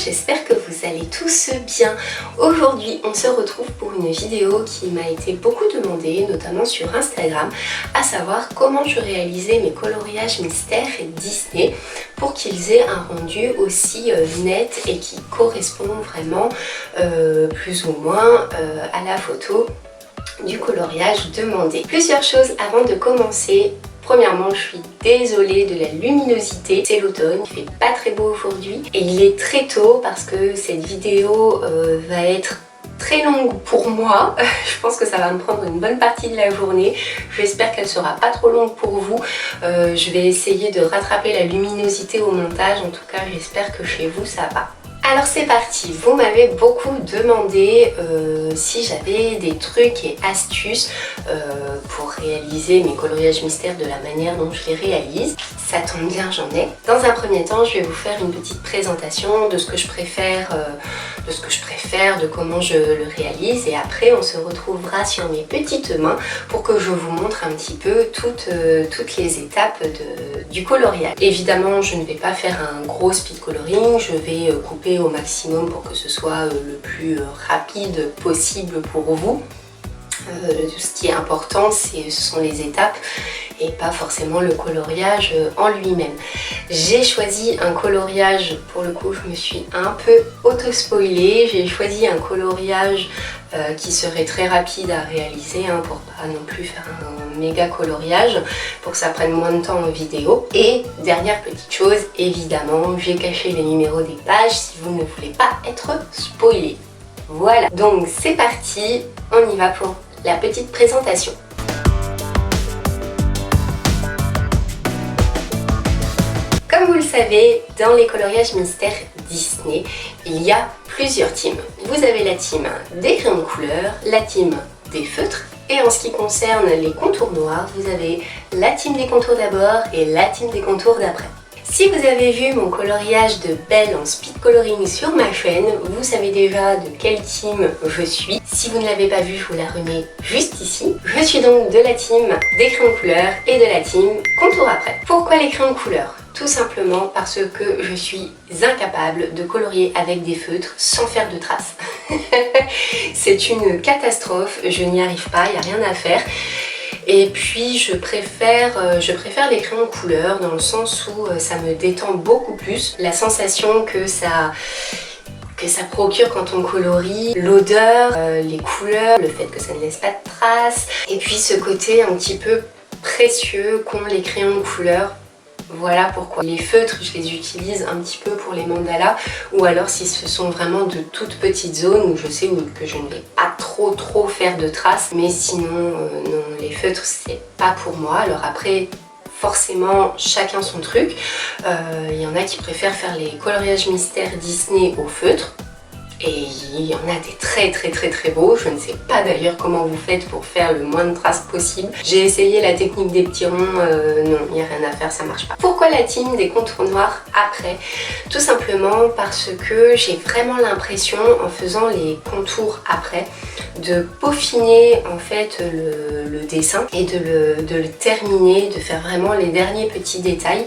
j'espère que vous allez tous bien. Aujourd'hui, on se retrouve pour une vidéo qui m'a été beaucoup demandée, notamment sur Instagram, à savoir comment je réalisais mes coloriages mystères et Disney pour qu'ils aient un rendu aussi net et qui correspond vraiment plus ou moins à la photo du coloriage demandé. Plusieurs choses avant de commencer. Premièrement, je suis désolée de la luminosité, c'est l'automne, il fait pas très beau aujourd'hui et il est très tôt parce que cette vidéo va être très longue pour moi. Je pense que ça va me prendre une bonne partie de la journée. J'espère qu'elle sera pas trop longue pour vous. Je vais essayer de rattraper la luminosité au montage, en tout cas j'espère que chez vous ça va. Alors c'est parti, vous m'avez beaucoup demandé si j'avais des trucs et astuces pour réaliser mes coloriages mystères de la manière dont je les réalise. Ça tombe bien, j'en ai. Dans un premier temps, je vais vous faire une petite présentation de ce que je préfère, de comment je le réalise, et après on se retrouvera sur mes petites mains pour que je vous montre un petit peu toutes les étapes du coloriage. Évidemment, je ne vais pas faire un gros speed coloring, je vais couper au maximum pour que ce soit le plus rapide possible pour vous. Ce qui est important, ce sont les étapes et pas forcément le coloriage en lui-même. J'ai choisi un coloriage, pour le coup je me suis un peu auto-spoilée, j'ai choisi un coloriage qui serait très rapide à réaliser pour pas non plus faire un méga coloriage, pour que ça prenne moins de temps en vidéo. Et dernière petite chose, évidemment j'ai caché les numéros des pages si vous ne voulez pas être spoilé. Voilà, donc c'est parti, on y va pour la petite présentation. Comme vous le savez, dans les coloriages mystères Disney, il y a plusieurs teams. Vous avez la team des crayons de couleur, la team des feutres, et en ce qui concerne les contours noirs, vous avez la team des contours d'abord et la team des contours d'après. Si vous avez vu mon coloriage de Belle en speed coloring sur ma chaîne, vous savez déjà de quelle team je suis. Si vous ne l'avez pas vu, je vous la remets juste ici. Je suis donc de la team des crayons de couleur et de la team contour après. Pourquoi les crayons de couleur ? Tout simplement parce que je suis incapable de colorier avec des feutres sans faire de traces. C'est une catastrophe, je n'y arrive pas, il n'y a rien à faire. Et puis je préfère les crayons de couleur dans le sens où ça me détend beaucoup plus. La sensation que ça procure quand on colorie, l'odeur, les couleurs, le fait que ça ne laisse pas de traces. Et puis ce côté un petit peu précieux qu'ont les crayons de couleur. Voilà pourquoi. Les feutres, je les utilise un petit peu pour les mandalas, ou alors si ce sont vraiment de toutes petites zones où je sais que je ne vais pas trop faire de traces, mais sinon non, les feutres c'est pas pour moi. Alors après, forcément chacun son truc. Il y en a qui préfèrent faire les coloriages mystères Disney au feutre. Et il y en a des très beaux. Je ne sais pas d'ailleurs comment vous faites pour faire le moins de traces possible. J'ai essayé la technique des petits ronds, non, il n'y a rien à faire, ça marche pas. Pourquoi la team des contours noirs après? Tout simplement parce que j'ai vraiment l'impression, en faisant les contours après, de peaufiner en fait le dessin et de le terminer, de faire vraiment les derniers petits détails.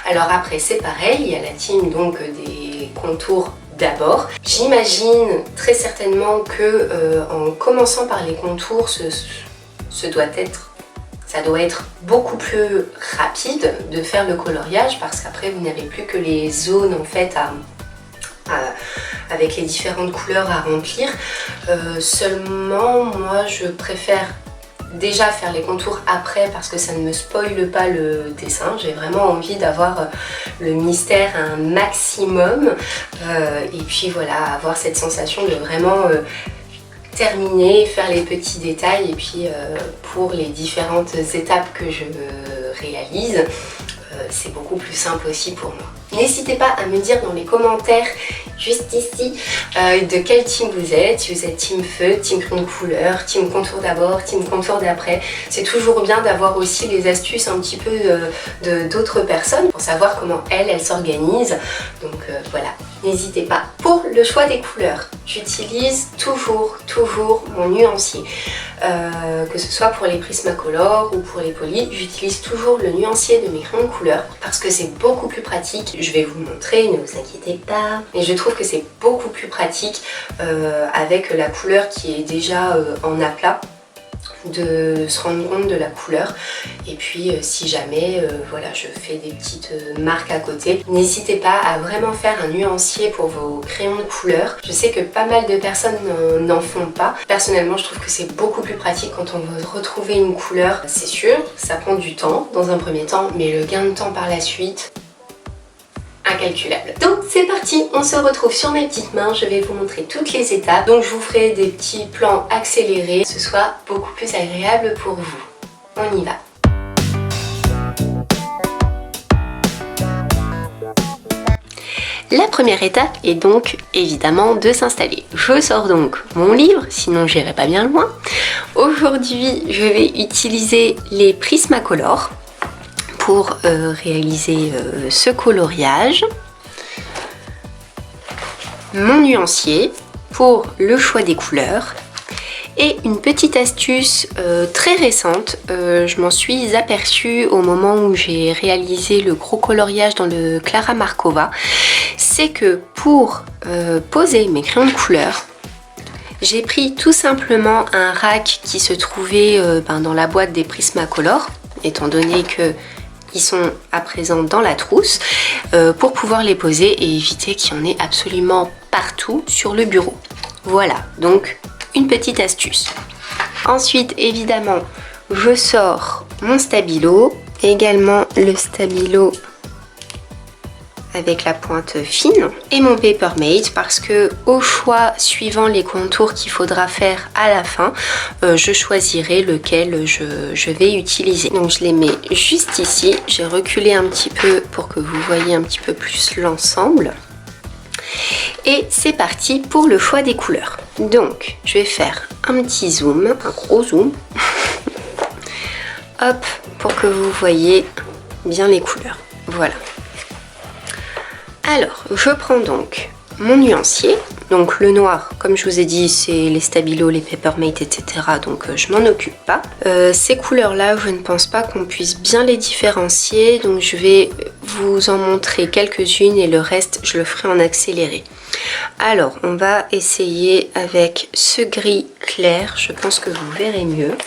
Alors après c'est pareil, il y a la team donc des contours d'abord. J'imagine très certainement que en commençant par les contours, ça doit être beaucoup plus rapide de faire le coloriage, parce qu'après vous n'avez plus que les zones en fait avec les différentes couleurs à remplir. Seulement moi je préfère déjà faire les contours après parce que ça ne me spoile pas le dessin. J'ai vraiment envie d'avoir le mystère un maximum et puis voilà, avoir cette sensation de vraiment terminer, faire les petits détails, et puis pour les différentes étapes que je réalise, c'est beaucoup plus simple aussi pour moi. N'hésitez pas à me dire dans les commentaires juste ici de quel team vous êtes, si vous êtes team feu, team crayon de couleur, team contour d'abord, team contour d'après. C'est toujours bien d'avoir aussi les astuces un petit peu d'autres personnes pour savoir comment elles s'organisent. Donc voilà. n'hésitez pas. Pour le choix des couleurs, j'utilise toujours mon nuancier. Que ce soit pour les Prismacolor ou pour les polis, j'utilise toujours le nuancier de mes crayons de couleur parce que c'est beaucoup plus pratique. Je vais vous montrer, ne vous inquiétez pas. Mais je trouve que c'est beaucoup plus pratique avec la couleur qui est déjà en aplat, de se rendre compte de la couleur. Et puis si jamais voilà, je fais des petites marques à côté, n'hésitez pas à vraiment faire un nuancier pour vos crayons de couleur. Je sais que pas mal de personnes n'en font pas. Personnellement, je trouve que c'est beaucoup plus pratique quand on veut retrouver une couleur. C'est sûr, ça prend du temps dans un premier temps, mais le gain de temps par la suite, incalculable. Donc c'est parti, on se retrouve sur mes petites mains, je vais vous montrer toutes les étapes. Donc je vous ferai des petits plans accélérés, que ce soit beaucoup plus agréable pour vous. On y va. La première étape est donc évidemment de s'installer. Je sors donc mon livre, sinon j'irai pas bien loin. Aujourd'hui, je vais utiliser les Prismacolor pour réaliser ce coloriage, mon nuancier pour le choix des couleurs et une petite astuce très récente, je m'en suis aperçue au moment où j'ai réalisé le gros coloriage dans le Clara Markova, c'est que pour poser mes crayons de couleur, j'ai pris tout simplement un rack qui se trouvait dans la boîte des Prismacolor, étant donné que ils sont à présent dans la trousse, pour pouvoir les poser et éviter qu'il y en ait absolument partout sur le bureau. Voilà, donc une petite astuce. Ensuite, évidemment, je sors mon stabilo, également le stabilo avec la pointe fine et mon Papermate parce que au choix suivant les contours qu'il faudra faire à la fin, je choisirai lequel je vais utiliser. Donc je les mets juste ici, j'ai reculé un petit peu pour que vous voyez un petit peu plus l'ensemble. Et c'est parti pour le choix des couleurs. Donc je vais faire un petit zoom, un gros zoom, hop, pour que vous voyez bien les couleurs. Voilà. Alors, je prends donc mon nuancier. Donc le noir, comme je vous ai dit, c'est les stabilos, les Papermate, etc. Donc je m'en occupe pas. Ces couleurs-là, je ne pense pas qu'on puisse bien les différencier. Donc je vais vous en montrer quelques-unes et le reste, je le ferai en accéléré. Alors, on va essayer avec ce gris clair. Je pense que vous verrez mieux.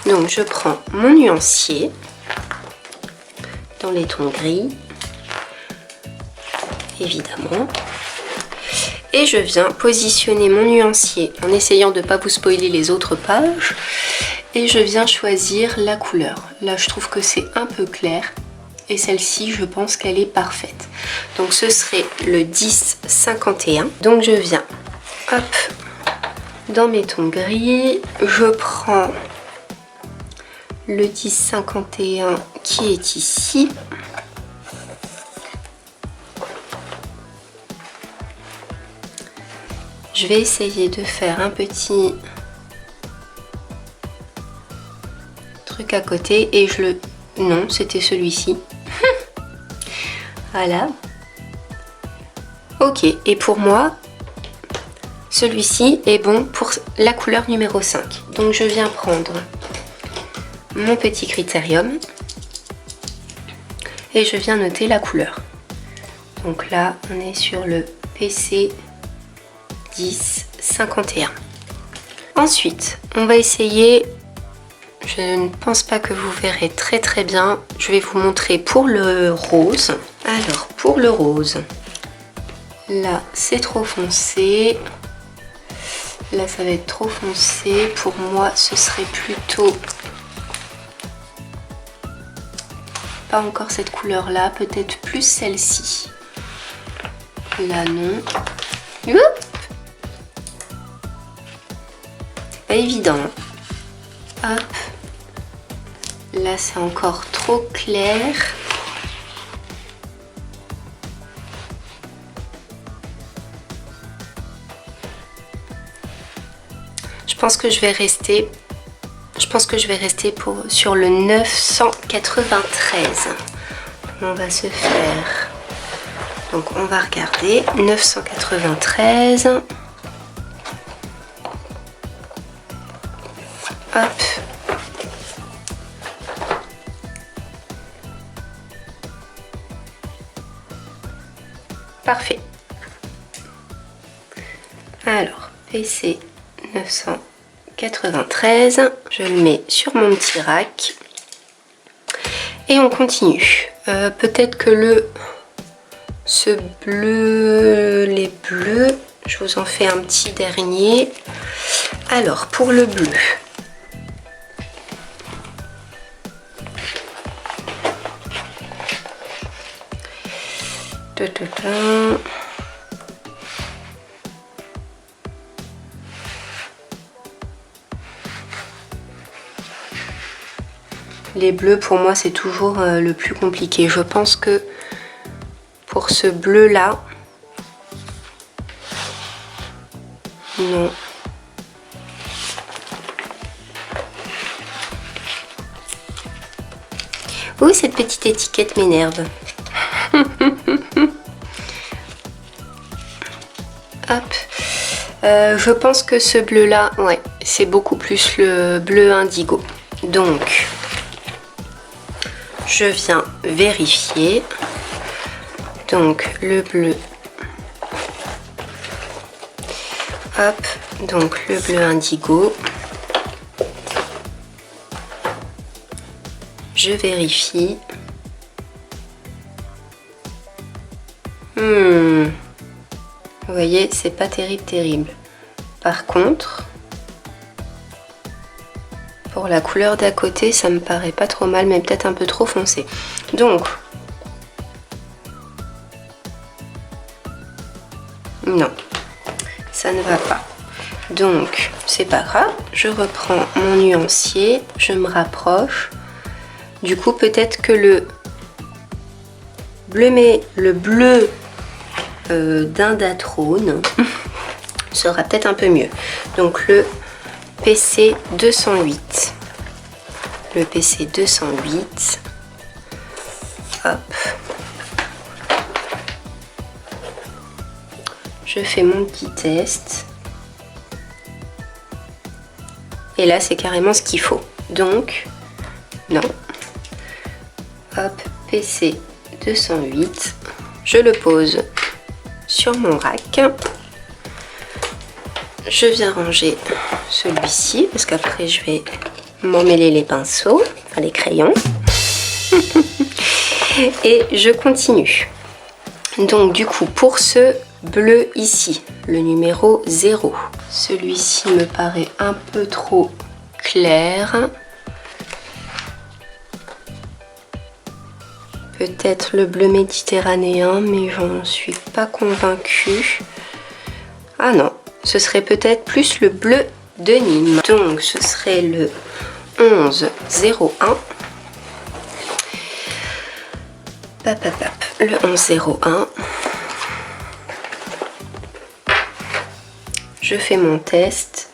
Donc je prends mon nuancier dans les tons gris. Évidemment, et je viens positionner mon nuancier en essayant de ne pas vous spoiler les autres pages et je viens choisir la couleur. Là je trouve que c'est un peu clair et celle-ci je pense qu'elle est parfaite, donc ce serait le 10-51. Donc je viens hop dans mes tons gris, je prends le 10-51 qui est ici. Je vais essayer de faire un petit truc à côté et je le... Non, c'était celui-ci. Voilà. Ok, et pour moi, celui-ci est bon pour la couleur numéro 5. Donc je viens prendre mon petit critérium et je viens noter la couleur. Donc là, on est sur le PC 10-51. Ensuite, on va essayer, je ne pense pas que vous verrez très bien, je vais vous montrer pour le rose. Alors, pour le rose, là c'est trop foncé, là ça va être trop foncé, pour moi ce serait plutôt pas encore cette couleur là, peut-être plus celle-ci. Là non. Oups, pas évident. Hop. Là c'est encore trop clair. Je pense que je vais rester sur le 993. On va se faire Donc on va regarder 993. Hop. Parfait. Alors, PC 993, je le mets sur mon petit rack et on continue. Peut-être que ce bleu, les bleus, je vous en fais un petit dernier. Alors, pour le bleu, les bleus pour moi c'est toujours le plus compliqué. Je pense que pour ce bleu là, non. Oh, cette petite étiquette m'énerve. Hop. Je pense que ce bleu là, ouais, c'est beaucoup plus le bleu indigo. Donc, je viens vérifier. Donc, le bleu. Hop, donc le bleu indigo. Je vérifie. Vous voyez, c'est pas terrible. Par contre, pour la couleur d'à côté, ça me paraît pas trop mal, mais peut-être un peu trop foncé. Donc, non, ça ne va pas. Donc, c'est pas grave. Je reprends mon nuancier, je me rapproche. Du coup, peut-être que le bleu d'Indatrone sera peut-être un peu mieux. Donc le PC 208. Le PC 208. Hop. Je fais mon petit test. Et là, c'est carrément ce qu'il faut. Donc, non. Hop, PC 208. Je le pose sur mon rack. Je viens ranger celui-ci parce qu'après je vais m'emmêler les pinceaux, enfin les crayons. Et je continue. Donc du coup pour ce bleu ici, le numéro 0, celui-ci me paraît un peu trop clair. Peut-être le bleu méditerranéen, mais j'en suis pas convaincue. Ah non, ce serait peut-être plus le bleu de Nîmes. Donc ce serait le 1101. Le 1101. Je fais mon test.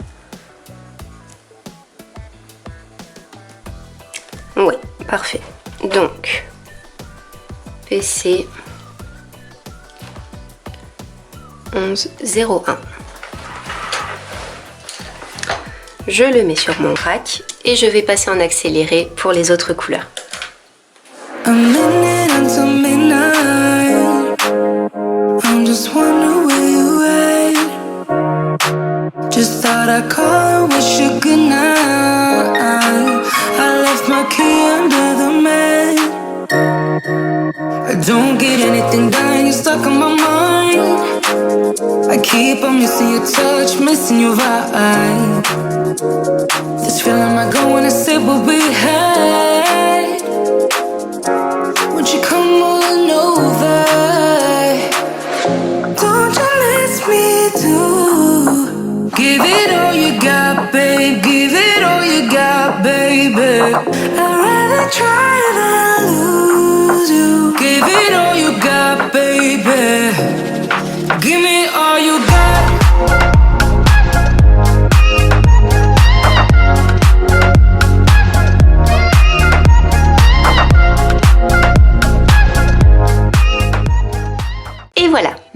Oui, parfait. Donc, PC 1101. Je le mets sur mon rack et je vais passer en accéléré pour les autres couleurs. Don't get anything done, you're stuck on my mind. I keep on missing your touch, missing your vibe. This feeling I go when I sit what we had. Won't you come on over? Don't you let me do? Give it all you got, babe. Give it all you got, baby. I'd rather try than lose you. Give it all you got, baby. Give me all you got.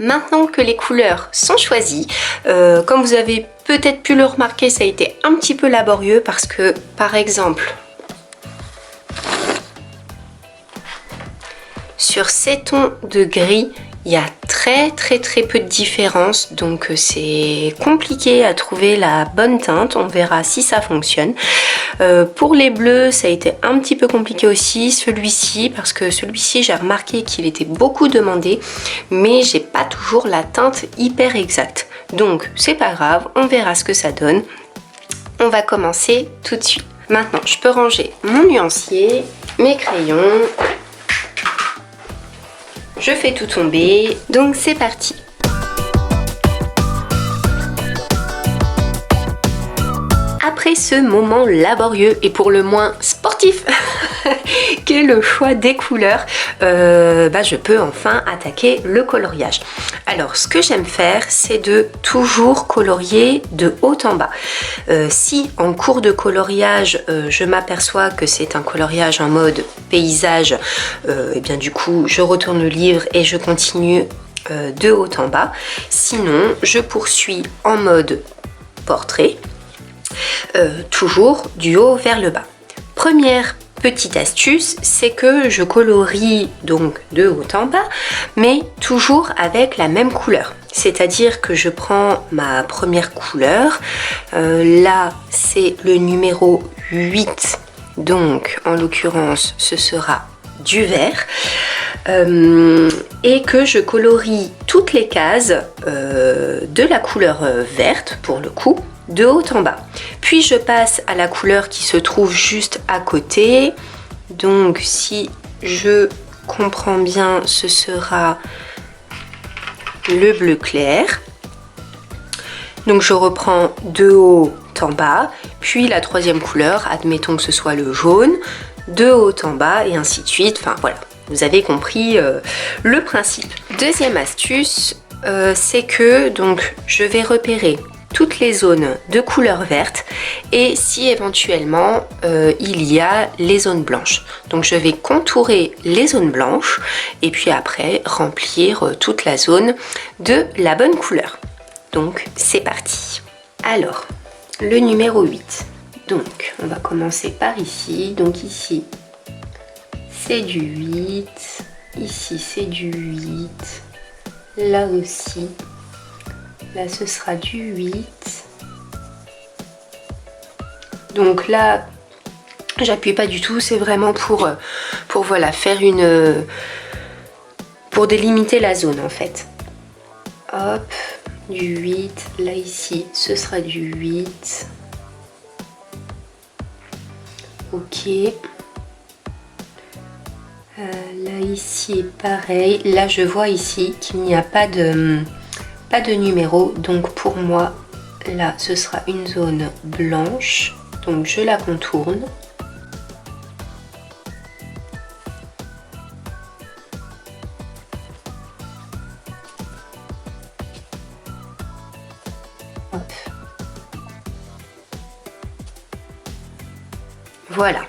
Maintenant que les couleurs sont choisies, comme vous avez peut-être pu le remarquer, ça a été un petit peu laborieux parce que, par exemple, sur ces tons de gris, il y a très peu de différence, donc c'est compliqué à trouver la bonne teinte. On verra si ça fonctionne. Pour les bleus, ça a été un petit peu compliqué aussi, celui-ci, parce que celui-ci, j'ai remarqué qu'il était beaucoup demandé, mais j'ai pas toujours la teinte hyper exacte. Donc c'est pas grave, on verra ce que ça donne. On va commencer tout de suite. Maintenant, je peux ranger mon nuancier, mes crayons. Je fais tout tomber, donc c'est parti. Après ce moment laborieux et pour le moins sportif qu'est le choix des couleurs, je peux enfin attaquer le coloriage. Alors ce que j'aime faire, c'est de toujours colorier de haut en bas. Si en cours de coloriage je m'aperçois que c'est un coloriage en mode paysage, et bien du coup je retourne le livre et je continue de haut en bas. Sinon je poursuis en mode portrait, toujours du haut vers le bas. Première petite astuce, c'est que je colorie donc de haut en bas, mais toujours avec la même couleur. C'est-à-dire que je prends ma première couleur, là c'est le numéro 8, donc en l'occurrence ce sera du vert, et que je colorie toutes les cases de la couleur verte pour le coup, de haut en bas. Puis je passe à la couleur qui se trouve juste à côté. Donc si je comprends bien, ce sera le bleu clair. Donc je reprends de haut en bas. Puis la troisième couleur, admettons que ce soit le jaune, de haut en bas et ainsi de suite. Enfin voilà, vous avez compris le principe. Deuxième astuce, c'est que donc je vais repérer toutes les zones de couleur verte et si éventuellement il y a les zones blanches. Donc je vais contourer les zones blanches et puis après remplir toute la zone de la bonne couleur. Donc c'est parti. Alors le numéro 8. Donc on va commencer par ici. Donc ici c'est du 8. Ici c'est du 8. Là aussi. Là, ce sera du 8. Donc là, j'appuie pas du tout. C'est vraiment pour voilà, faire une... pour délimiter la zone, en fait. Hop, du 8. Là, ici, ce sera du 8. Ok. Là, ici, pareil. Là, je vois ici qu'il n'y a pas de numéro, donc pour moi là ce sera une zone blanche, donc je la contourne. Hop. Voilà.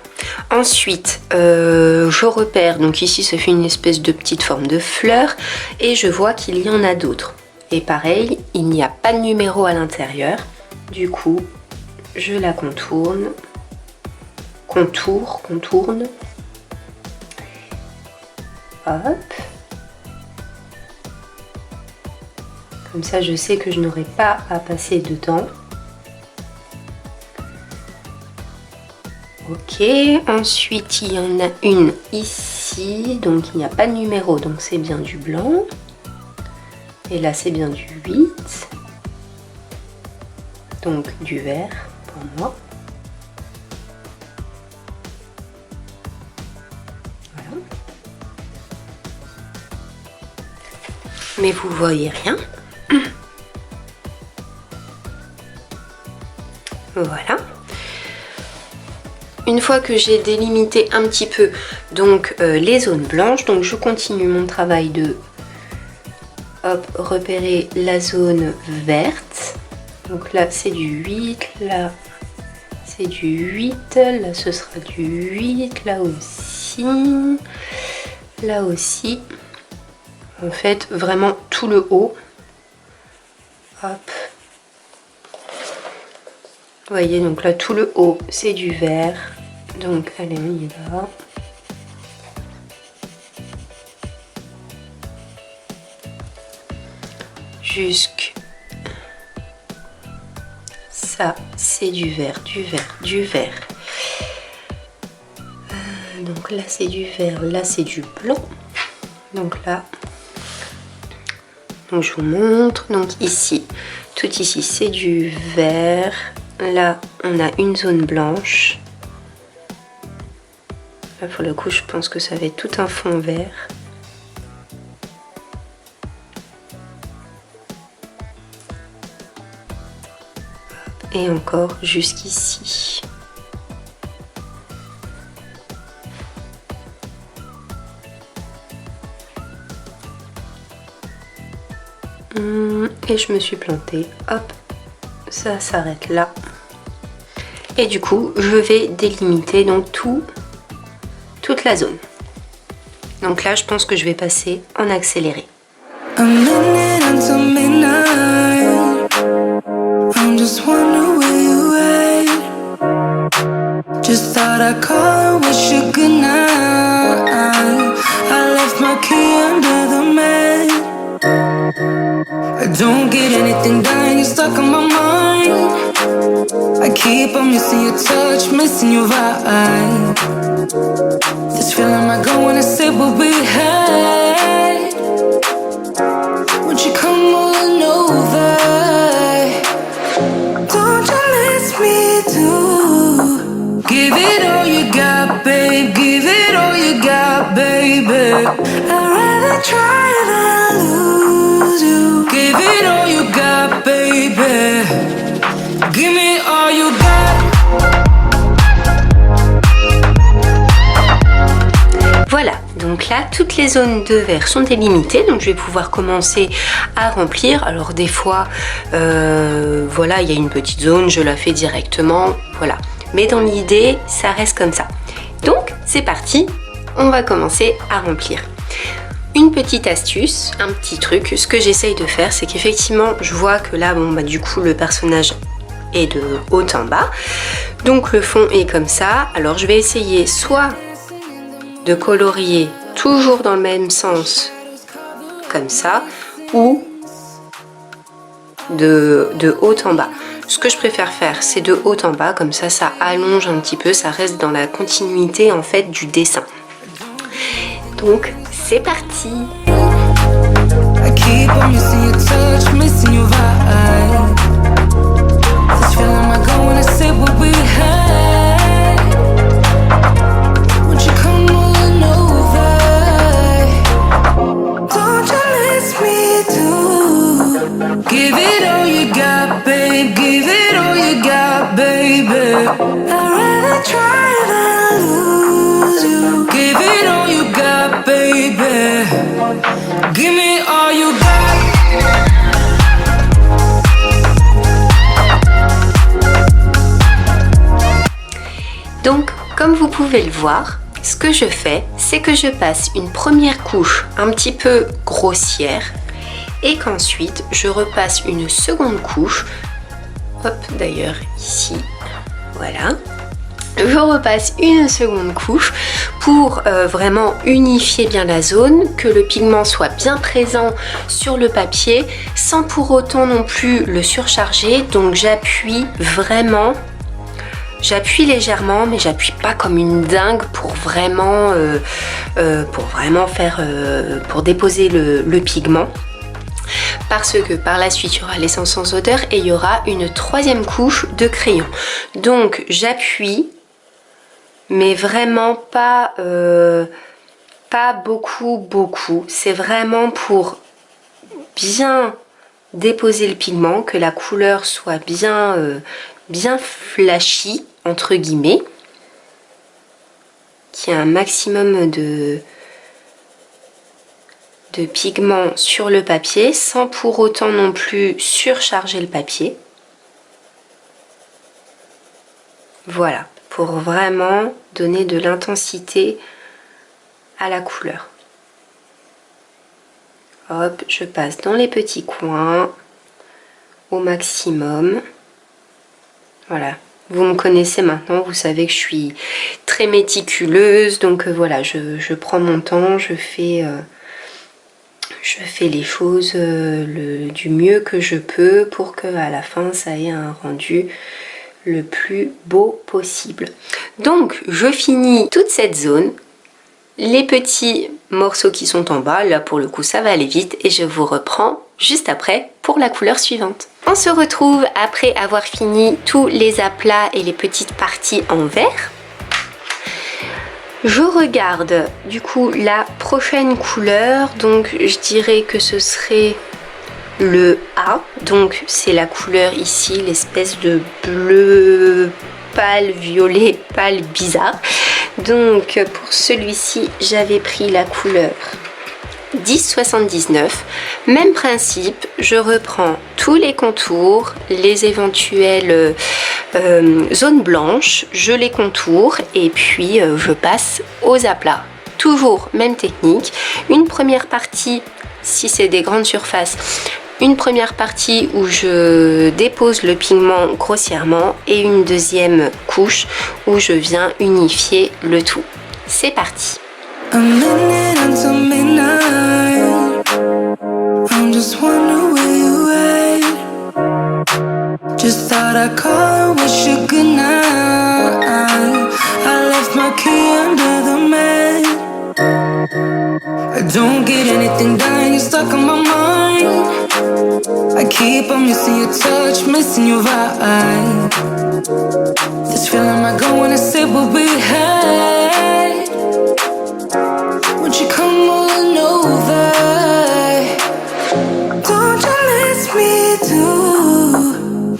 Ensuite, je repère, donc ici ça fait une espèce de petite forme de fleur et je vois qu'il y en a d'autres. Et pareil, il n'y a pas de numéro à l'intérieur. Du coup, je la contourne. Contourne. Hop. Comme ça, je sais que je n'aurai pas à passer dedans. Ok, ensuite il y en a une ici, donc il n'y a pas de numéro, donc c'est bien du blanc. Et là c'est bien du 8, donc du vert pour moi. Voilà. Mais vous voyez rien. Voilà. Une fois que j'ai délimité un petit peu donc les zones blanches, donc je continue mon travail de repérer la zone verte. Donc là c'est du 8, là c'est du 8, là ce sera du 8, là aussi. En fait vraiment tout le haut. Hop. Vous voyez, donc là tout le haut c'est du vert. Donc allez, on y va. Jusque ça c'est du vert, du vert, du vert. Donc là c'est du vert, là c'est du blanc. Donc là, donc je vous montre. Donc ici, tout ici c'est du vert. Là on a une zone blanche. Là pour le coup je pense que ça va être tout un fond vert. Et encore jusqu'ici. Et je me suis plantée. Hop, ça s'arrête là. Et du coup, je vais délimiter donc toute la zone. Donc là, je pense que je vais passer en accéléré. I'm just wondering where you at. Just thought I'd call and wish you good night. I left my key under the mat. I don't get anything done, you're stuck on my mind. I keep on missing your touch, missing your vibe. This feeling might go when I say what we had. Won't you come on over? Don't you miss me too? Give it all you got, babe. Give it all you got, baby. I'd rather try than lose you. Give it all you got, baby. Give me all you got. Voilà, donc là toutes les zones de vert sont délimitées, donc je vais pouvoir commencer à remplir. Alors des fois, voilà, il y a une petite zone, je la fais directement, voilà. Mais dans l'idée, ça reste comme ça. Donc c'est parti, on va commencer à remplir. Une petite astuce, un petit truc, ce que j'essaye de faire, c'est qu'effectivement, je vois que là, bon bah du coup le personnage est de haut en bas, donc le fond est comme ça. Alors je vais essayer soit de colorier toujours dans le même sens comme ça, ou de haut en bas. Ce que je préfère faire, c'est de haut en bas, comme ça ça allonge un petit peu, ça reste dans la continuité en fait du dessin. Donc c'est parti. Give it all you got, babe. Give it all you got, baby. I'd rather try than lose you. Give it all you got, baby. Give me all you got. Donc, comme vous pouvez le voir, ce que je fais, c'est que je passe une première couche un petit peu grossière et qu'ensuite je repasse une seconde couche. Hop, d'ailleurs ici, voilà. Je repasse une seconde couche pour vraiment unifier bien la zone, que le pigment soit bien présent sur le papier sans pour autant non plus le surcharger. Donc j'appuie vraiment. J'appuie légèrement, mais j'appuie pas comme une dingue pour vraiment faire, pour déposer le pigment. Parce que par la suite, il y aura l'essence sans odeur et il y aura une troisième couche de crayon. Donc j'appuie, mais vraiment pas beaucoup. C'est vraiment pour bien déposer le pigment, que la couleur soit bien flashy, entre guillemets, qu'il y ait un maximum de pigment sur le papier sans pour autant non plus surcharger le papier. Voilà, pour vraiment donner de l'intensité à la couleur. Hop, je passe dans les petits coins au maximum. Voilà, vous me connaissez maintenant, vous savez que je suis très méticuleuse, donc voilà, je prends mon temps, je fais les choses du mieux que je peux pour que à la fin ça ait un rendu le plus beau possible. Donc je finis toute cette zone, les petits morceaux qui sont en bas, là pour le coup ça va aller vite et je vous reprends juste après pour la couleur suivante. On se retrouve après avoir fini tous les aplats et les petites parties en vert. Je regarde du coup la prochaine couleur, donc je dirais que ce serait le A, donc c'est la couleur ici, l'espèce de bleu pâle, violet pâle bizarre. Donc pour celui-ci j'avais pris la couleur 1079, même principe, je reprends tous les contours, les éventuelles zones blanches, je les contourne et puis je passe aux aplats. Toujours même technique, une première partie, si c'est des grandes surfaces, une première partie où je dépose le pigment grossièrement et une deuxième couche où je viens unifier le tout. C'est parti! A minute until midnight. I'm just wondering where you at. Just thought I'd call and wish you good night. I left my key under the mat. I don't get anything done, you're stuck on my mind. I keep on missing your touch, missing your vibe. This feeling I go when I say what we had. Won't you come on over? Don't you let me do?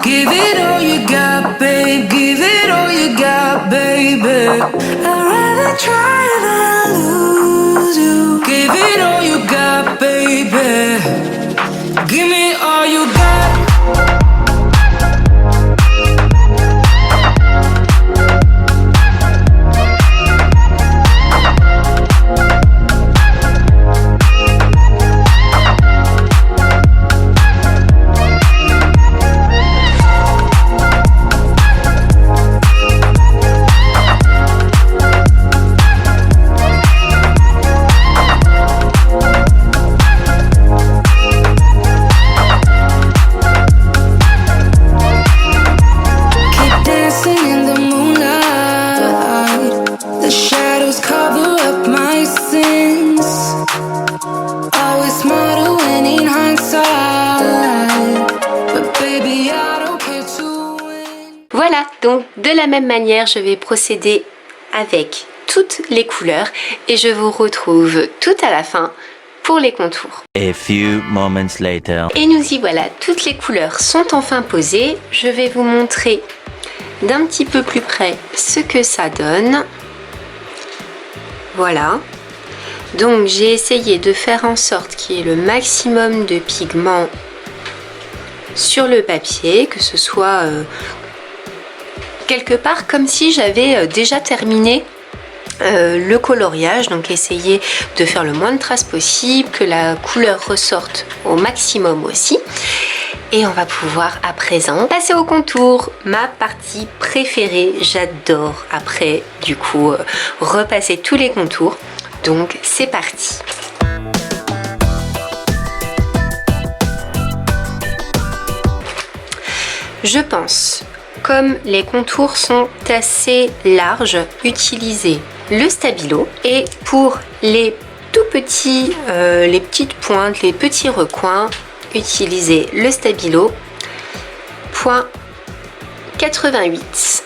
Give it all you got, babe. Give it all you got, baby. I'd rather try than lose you. Give it all you got, baby. Give me all you got. Voilà, donc de la même manière, je vais procéder avec toutes les couleurs et je vous retrouve tout à la fin pour les contours. A few moments later. Et nous y voilà, toutes les couleurs sont enfin posées. Je vais vous montrer d'un petit peu plus près ce que ça donne. Voilà. Donc j'ai essayé de faire en sorte qu'il y ait le maximum de pigments sur le papier, que ce soit quelque part comme si j'avais déjà terminé le coloriage, donc essayer de faire le moins de traces possible, que la couleur ressorte au maximum aussi. Et on va pouvoir à présent passer au contour, ma partie préférée. J'adore après du coup repasser tous les contours, donc c'est parti. Je pense, comme les contours sont assez larges, utiliser le stabilo et pour les tout petits, les petites pointes, les petits recoins, utiliser le stabilo point 88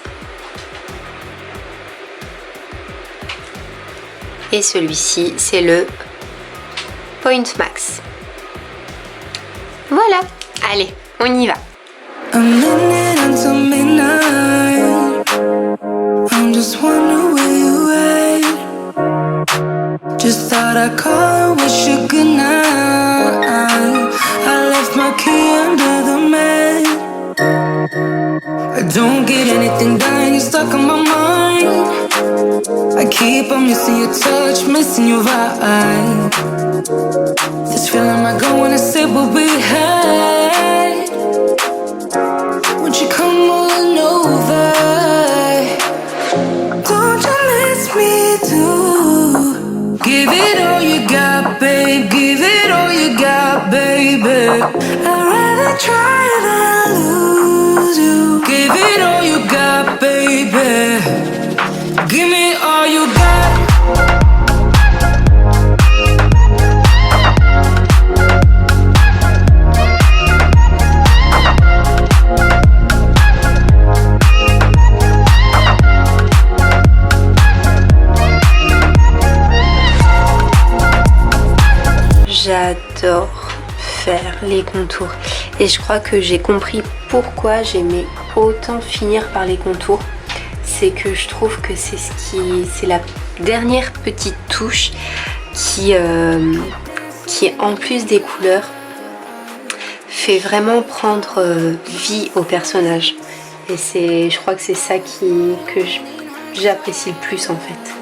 et celui-ci c'est le Point Max. Voilà, allez, on y va. A minute until midnight. I'm just wondering where you at. Just thought I'd call and wish you good night. I left my key under the mat. I don't get anything done, you're stuck on my mind. I keep on missing your touch, missing your vibe. This feeling might go when I say what we had. Would you come on over? Don't you let me do? Give it all you got, babe. Give it all you got, baby. I'd rather try than lose you. Give it all you got, baby. Give me all you got. J'adore faire les contours et je crois que j'ai compris pourquoi j'aimais autant finir par les contours. C'est que je trouve que c'est la dernière petite touche qui en plus des couleurs fait vraiment prendre vie au personnage. Et je crois que c'est ça que j'apprécie le plus en fait.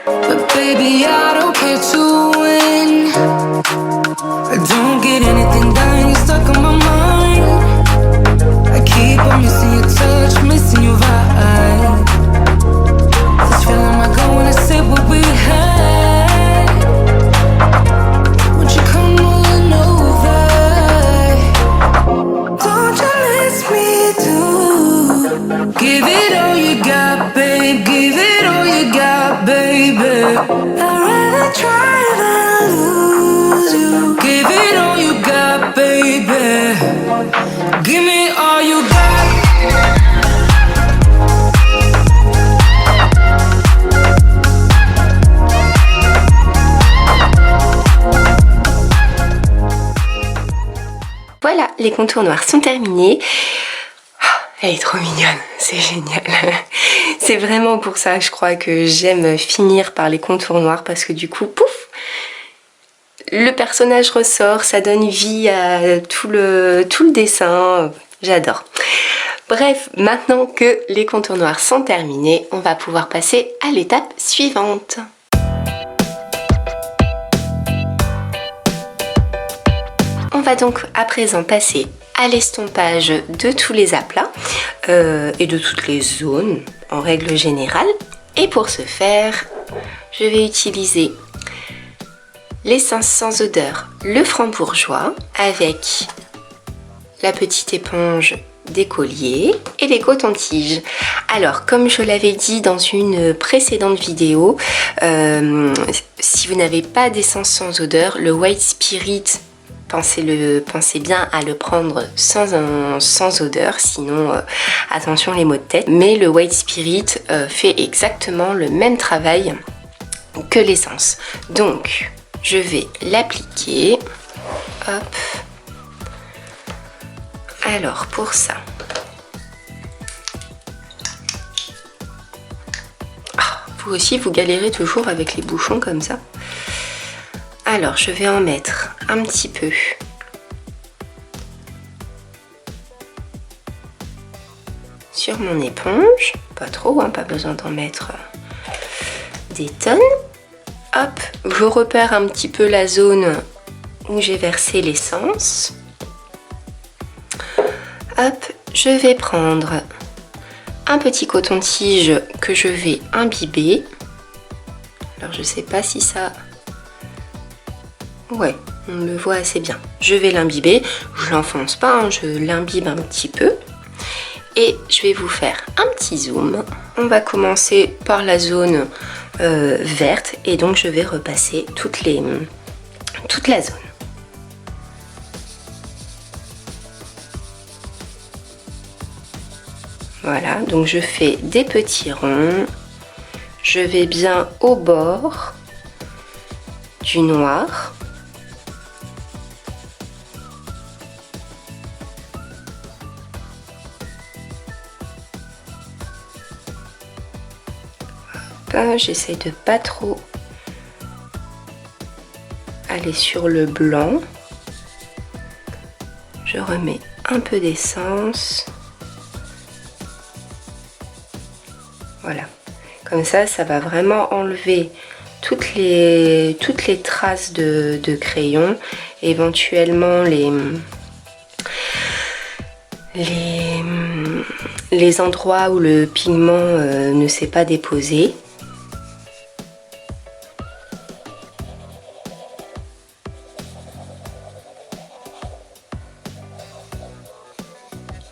But baby, I don't care to win. I don't get anything done, you're stuck on my mind. I keep on missing your touch, missing your vibe. This feeling might go when I say what we had. Won't you come on over? Don't you let me do? Give it all you got, babe. Give it all you got, baby. I'd rather try than lose you. Give it all you got, baby. Give me all you got. Voilà, les contours noirs sont terminés. Elle est trop mignonne, c'est génial. C'est vraiment pour ça, je crois, que j'aime finir par les contours noirs parce que du coup, pouf, le personnage ressort, ça donne vie à tout le dessin. J'adore. Bref, maintenant que les contours noirs sont terminés, on va pouvoir passer à l'étape suivante. On va donc à présent passer à l'estompage de tous les aplats et de toutes les zones en règle générale. Et pour ce faire, je vais utiliser l'essence sans odeur, le Franc-Bourgeois, avec la petite éponge d'écolier et les cotons-tiges. Alors, comme je l'avais dit dans une précédente vidéo, si vous n'avez pas d'essence sans odeur, le White Spirit, pensez bien à le prendre sans odeur, sinon attention les maux de tête. Mais le White Spirit fait exactement le même travail que l'essence. Donc je vais l'appliquer. Hop. Alors pour ça, vous aussi vous galérez toujours avec les bouchons comme ça. Alors, je vais en mettre un petit peu sur mon éponge. Pas trop, hein, pas besoin d'en mettre des tonnes. Hop, je repère un petit peu la zone où j'ai versé l'essence. Hop, je vais prendre un petit coton-tige que je vais imbiber. Alors, je sais pas si ça... Ouais, on le voit assez bien. Je vais l'imbiber, je l'enfonce pas, hein, je l'imbibe un petit peu. Et je vais vous faire un petit zoom. On va commencer par la zone verte et donc je vais repasser toute la zone. Voilà, donc je fais des petits ronds. Je vais bien au bord du noir. J'essaie de pas trop aller sur le blanc. Je remets un peu d'essence. Voilà. Comme ça, ça va vraiment enlever toutes les traces de crayon, éventuellement les endroits où le pigment ne s'est pas déposé.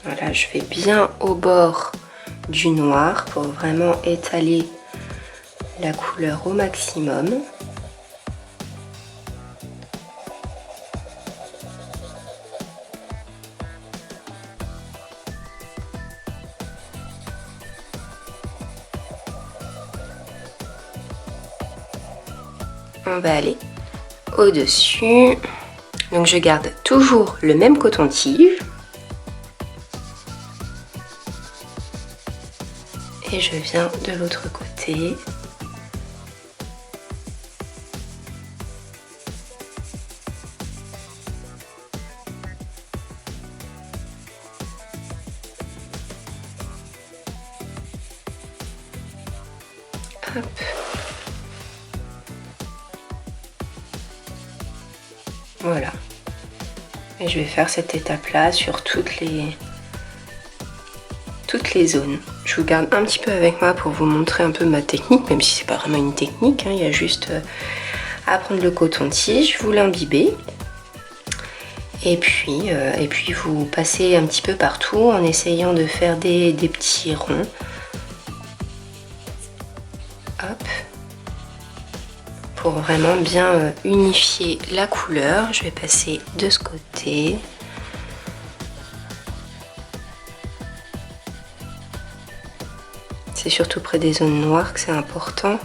Voilà, je vais bien au bord du noir pour vraiment étaler la couleur au maximum. On va aller au-dessus. Donc je garde toujours le même coton-tige. Et je viens de l'autre côté. Hop. Voilà. Et je vais faire cette étape-là sur toutes les zones. Je vous garde un petit peu avec moi pour vous montrer un peu ma technique, même si c'est pas vraiment une technique, hein, il y a juste à prendre le coton-tige, vous l'imbibez et puis vous passez un petit peu partout en essayant de faire des petits ronds. Hop. Pour vraiment bien unifier la couleur, je vais passer de ce côté. C'est surtout près des zones noires que c'est important.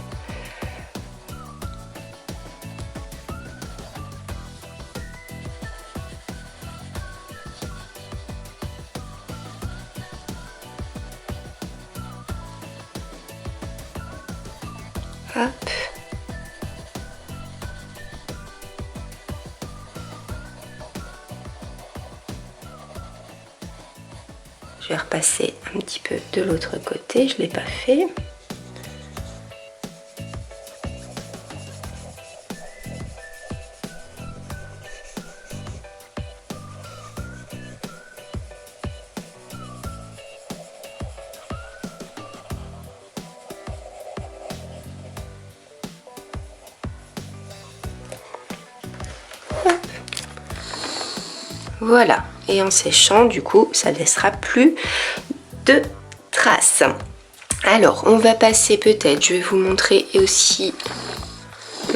Hop. Je vais repasser un petit peu de l'autre côté, je ne l'ai pas fait. Voilà, et en séchant, du coup, ça laissera plus de traces. Alors, on va passer peut-être, je vais vous montrer aussi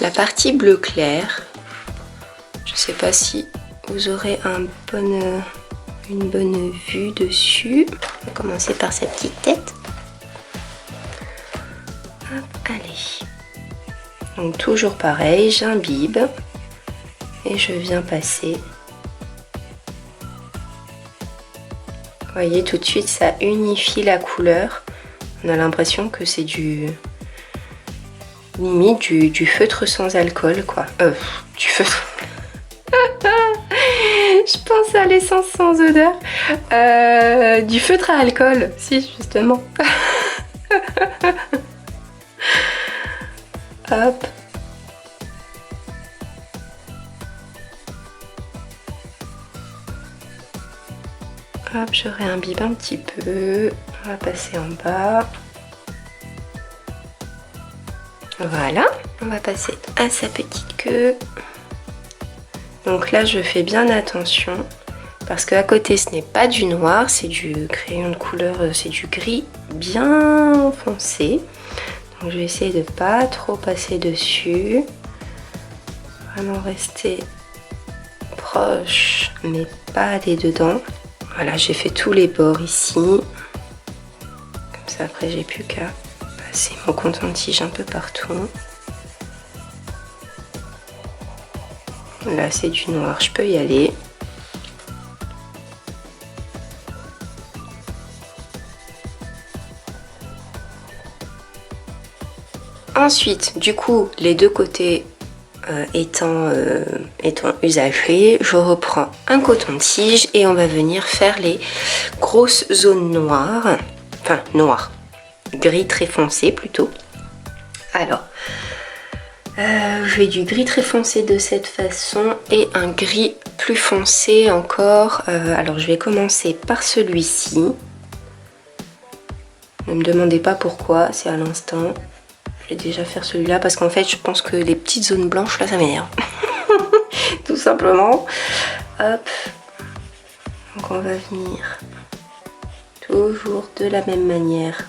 la partie bleu clair. Je ne sais pas si vous aurez une bonne vue dessus. On va commencer par sa petite tête. Hop, allez. Donc toujours pareil, j'imbibe et je viens passer. Vous voyez, tout de suite, ça unifie la couleur. On a l'impression que c'est limite du feutre sans alcool, quoi. Du feutre. Je pense à l'essence sans odeur. Du feutre à alcool, si, justement. Hop. Hop, je réimbibe un petit peu. On va passer en bas. Voilà, on va passer à sa petite queue. Donc là, je fais bien attention parce qu'à côté, ce n'est pas du noir, c'est du crayon de couleur, c'est du gris bien foncé. Donc je vais essayer de pas trop passer dessus. Vraiment rester proche, mais pas aller dedans. Voilà, j'ai fait tous les bords ici. Comme ça, après, j'ai plus qu'à passer mon coton-tige un peu partout. Là, c'est du noir, je peux y aller. Ensuite, du coup, les deux côtés étant usagés, je reprends un coton-tige et on va venir faire les grosses zones noires, enfin noires, gris très foncé plutôt. Alors, J'ai du gris très foncé de cette façon et un gris plus foncé encore. Alors je vais commencer par celui-ci. Ne me demandez pas pourquoi, c'est à l'instant. Je vais déjà faire celui-là parce qu'en fait je pense que les petites zones blanches là ça m'énerve. Tout simplement. Hop. Donc on va venir toujours de la même manière.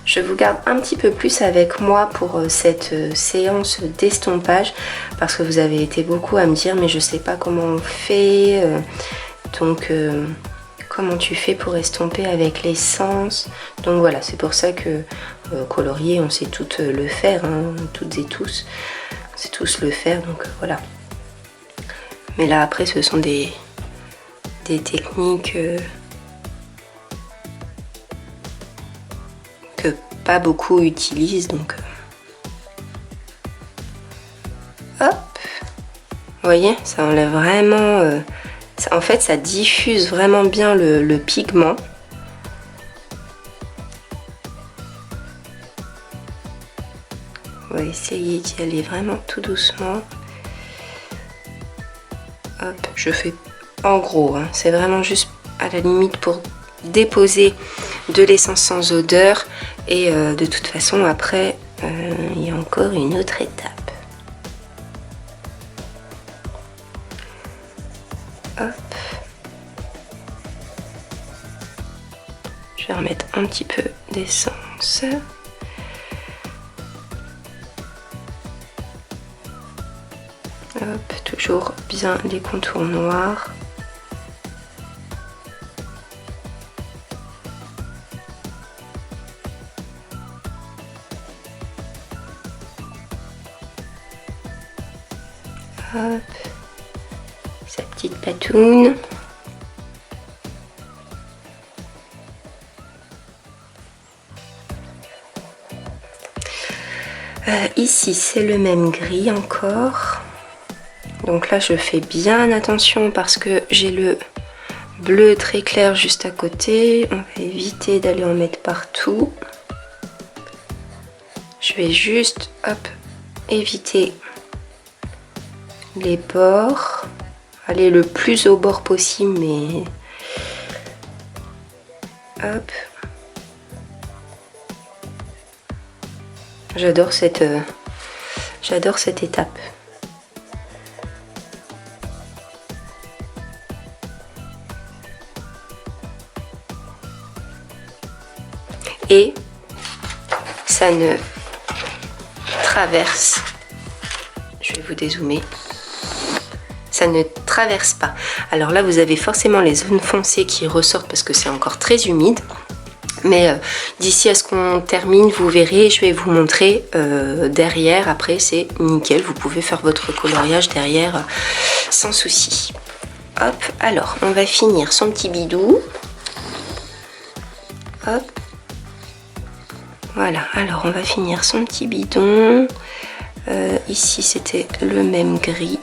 Je vous garde un petit peu plus avec moi pour cette séance d'estompage parce que vous avez été beaucoup à me dire mais je sais pas comment on fait. Donc comment tu fais pour estomper avec l'essence? Donc voilà, c'est pour ça que colorier on sait toutes le faire, hein, toutes et tous. On sait tous le faire, donc voilà. Mais là après ce sont des techniques que pas beaucoup utilisent, donc hop, vous voyez, ça enlève vraiment en fait ça diffuse vraiment bien le pigment. On va essayer d'y aller vraiment tout doucement. Hop, je fais en gros, hein, c'est vraiment juste à la limite pour déposer de l'essence sans odeur et de toute façon après il y a encore une autre étape. Hop. Je vais remettre un petit peu d'essence. Hop, toujours bien les contours noirs. Hop, sa petite patoune. Ici c'est le même gris encore. Donc là je fais bien attention parce que j'ai le bleu très clair juste à côté. On va éviter d'aller en mettre partout. Je vais juste hop éviter les bords. Aller le plus au bord possible, mais hop. J'adore cette étape. Et ça ne traverse, je vais vous dézoomer, ça ne traverse pas. Alors là vous avez forcément les zones foncées qui ressortent parce que c'est encore très humide. Mais d'ici à ce qu'on termine, vous verrez, je vais vous montrer derrière. Après c'est nickel, vous pouvez faire votre coloriage derrière sans souci. Hop, alors on va finir son petit bidou. Hop. Voilà, alors on va finir son petit bidon. Ici c'était le même gris.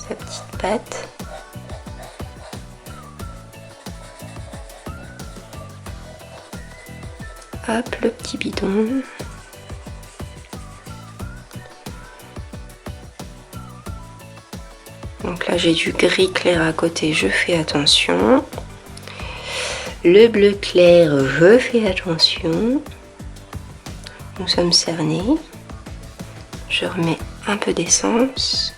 Sa petite patte. Hop, le petit bidon. Donc là j'ai du gris clair à côté, je fais attention. Le bleu clair, je fais attention. Nous sommes cernés. Je remets un peu d'essence.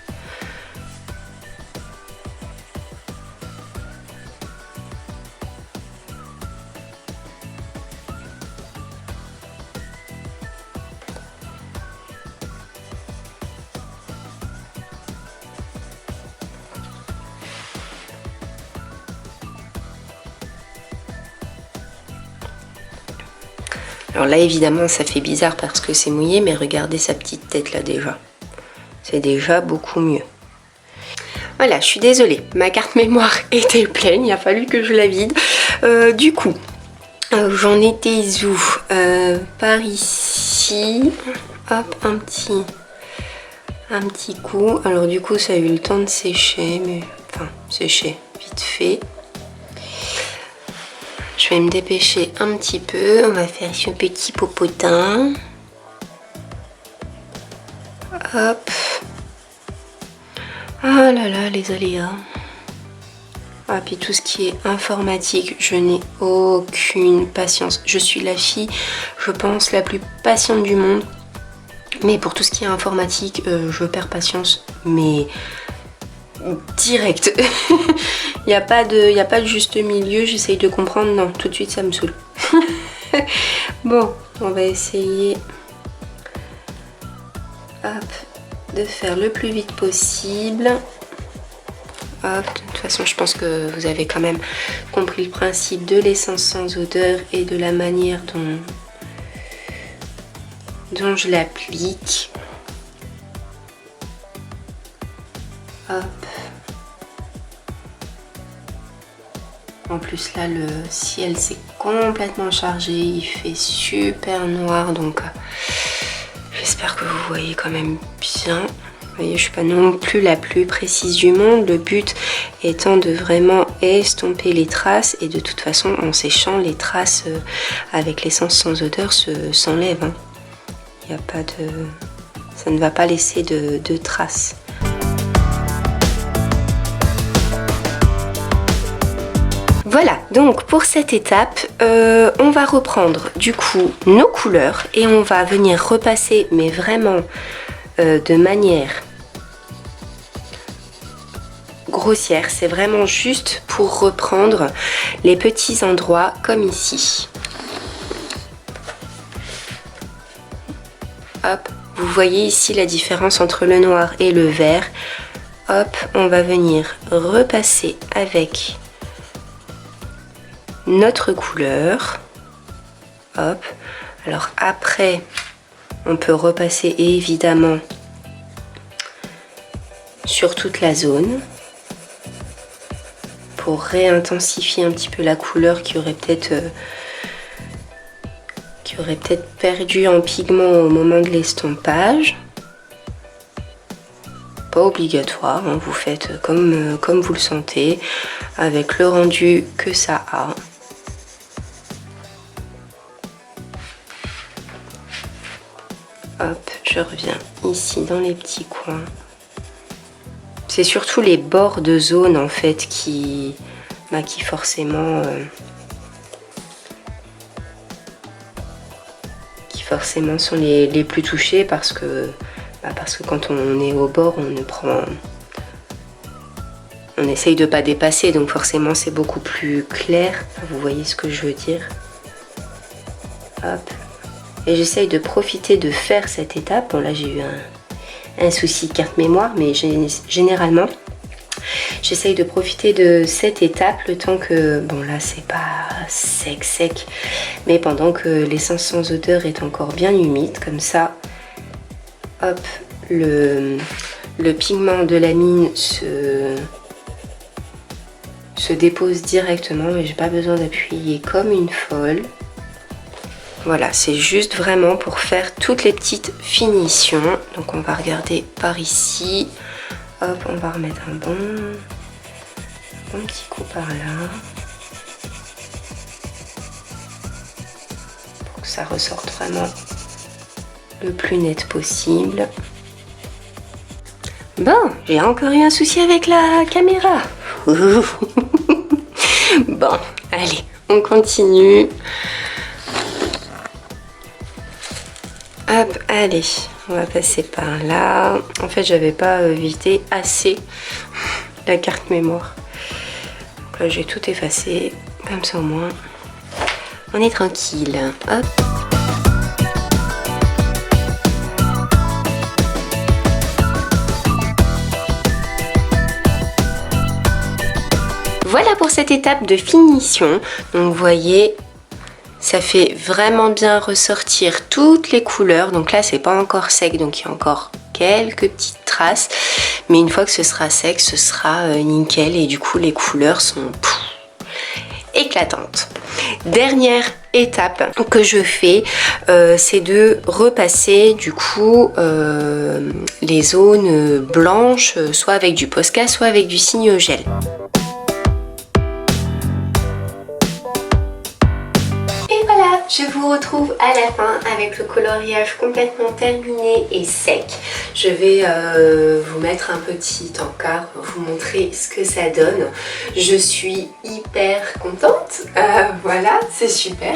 Alors là évidemment ça fait bizarre parce que c'est mouillé, mais regardez sa petite tête là déjà. C'est déjà beaucoup mieux. Voilà, je suis désolée, ma carte mémoire était pleine, il a fallu que je la vide. Du coup, j'en étais où? Par ici. Hop, un petit coup. Alors du coup ça a eu le temps de sécher, mais enfin sécher vite fait. Je vais me dépêcher un petit peu. On va faire ce petit popotin. Hop. Ah là là, les aléas. Ah, puis tout ce qui est informatique, je n'ai aucune patience. Je suis la fille, je pense, la plus patiente du monde. Mais pour tout ce qui est informatique, je perds patience. Mais direct. Il n'y a pas de juste milieu. J'essaye de comprendre. Non, tout de suite, ça me saoule. Bon, on va essayer de faire le plus vite possible. Hop, de toute façon, je pense que vous avez quand même compris le principe de l'essence sans odeur et de la manière dont je l'applique. Hop. En plus là, le ciel s'est complètement chargé, il fait super noir, donc j'espère que vous voyez quand même bien. Vous voyez, je suis pas non plus la plus précise du monde. Le but étant de vraiment estomper les traces. Et de toute façon, en séchant, les traces avec l'essence sans odeur s'enlèvent. Hein. Il n'y a pas de... Ça ne va pas laisser de traces. Voilà, donc pour cette étape, on va reprendre du coup nos couleurs. Et on va venir repasser, mais vraiment de manière... grossière, c'est vraiment juste pour reprendre les petits endroits comme ici. Hop, vous voyez ici la différence entre le noir et le vert. Hop, on va venir repasser avec notre couleur. Hop, alors après on peut repasser évidemment sur toute la zone pour réintensifier un petit peu la couleur qui aurait peut-être perdu en pigment au moment de l'estompage. Pas obligatoire, hein, vous faites comme vous le sentez, avec le rendu que ça a. Hop, je reviens ici dans les petits coins. C'est surtout les bords de zone en fait qui forcément sont les plus touchés parce que quand on est au bord, on essaye de pas dépasser, donc forcément c'est beaucoup plus clair. Vous voyez ce que je veux dire. Hop. Et j'essaye de profiter de faire cette étape. Bon là j'ai eu un souci carte mémoire, mais généralement j'essaye de profiter de cette étape le temps que, bon là c'est pas sec, mais pendant que l'essence sans odeur est encore bien humide, comme ça, hop, le pigment de la mine se dépose directement et j'ai pas besoin d'appuyer comme une folle. Voilà, c'est juste vraiment pour faire toutes les petites finitions. Donc on va regarder par ici. Hop, on va remettre un bon petit coup par là. Pour que ça ressorte vraiment le plus net possible. Bon, j'ai encore eu un souci avec la caméra. Bon, allez, on continue. Hop, allez, on va passer par là. En fait, j'avais pas vidé assez la carte mémoire. Donc là, j'ai tout effacé. Comme ça, au moins, on est tranquille. Hop. Voilà pour cette étape de finition. Donc, vous voyez... Ça fait vraiment bien ressortir toutes les couleurs. Donc là, c'est pas encore sec, donc il y a encore quelques petites traces. Mais une fois que ce sera sec, ce sera nickel. Et du coup, les couleurs sont éclatantes. Dernière étape que je fais, c'est de repasser du coup les zones blanches, soit avec du Posca, soit avec du Signogel. je vous retrouve à la fin avec le coloriage complètement terminé et sec. Je vais vous mettre un petit encart pour vous montrer ce que ça donne. Je suis hyper contente, voilà, c'est super.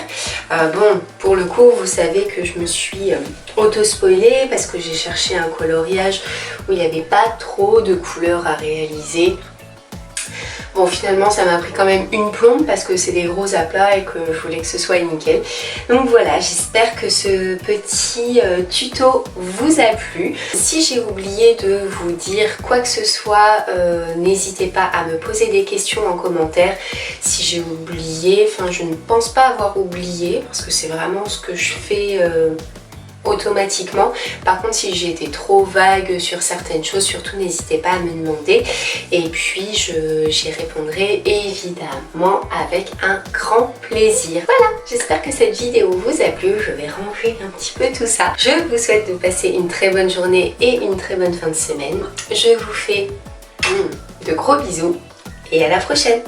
Bon, pour le coup, vous savez que je me suis auto-spoilée parce que j'ai cherché un coloriage où il n'y avait pas trop de couleurs à réaliser. Bon, finalement ça m'a pris quand même une plombe parce que c'est des gros aplats et que je voulais que ce soit nickel. Donc voilà, j'espère que ce petit tuto vous a plu. Si j'ai oublié de vous dire quoi que ce soit, n'hésitez pas à me poser des questions en commentaire. Si j'ai oublié, enfin je ne pense pas avoir oublié parce que c'est vraiment ce que je fais automatiquement. Par contre, si j'ai été trop vague sur certaines choses, surtout n'hésitez pas à me demander et puis j'y répondrai évidemment avec un grand plaisir. Voilà, j'espère que cette vidéo vous a plu. Je vais ranger un petit peu tout ça. Je vous souhaite de passer une très bonne journée et une très bonne fin de semaine. Je vous fais de gros bisous et à la prochaine.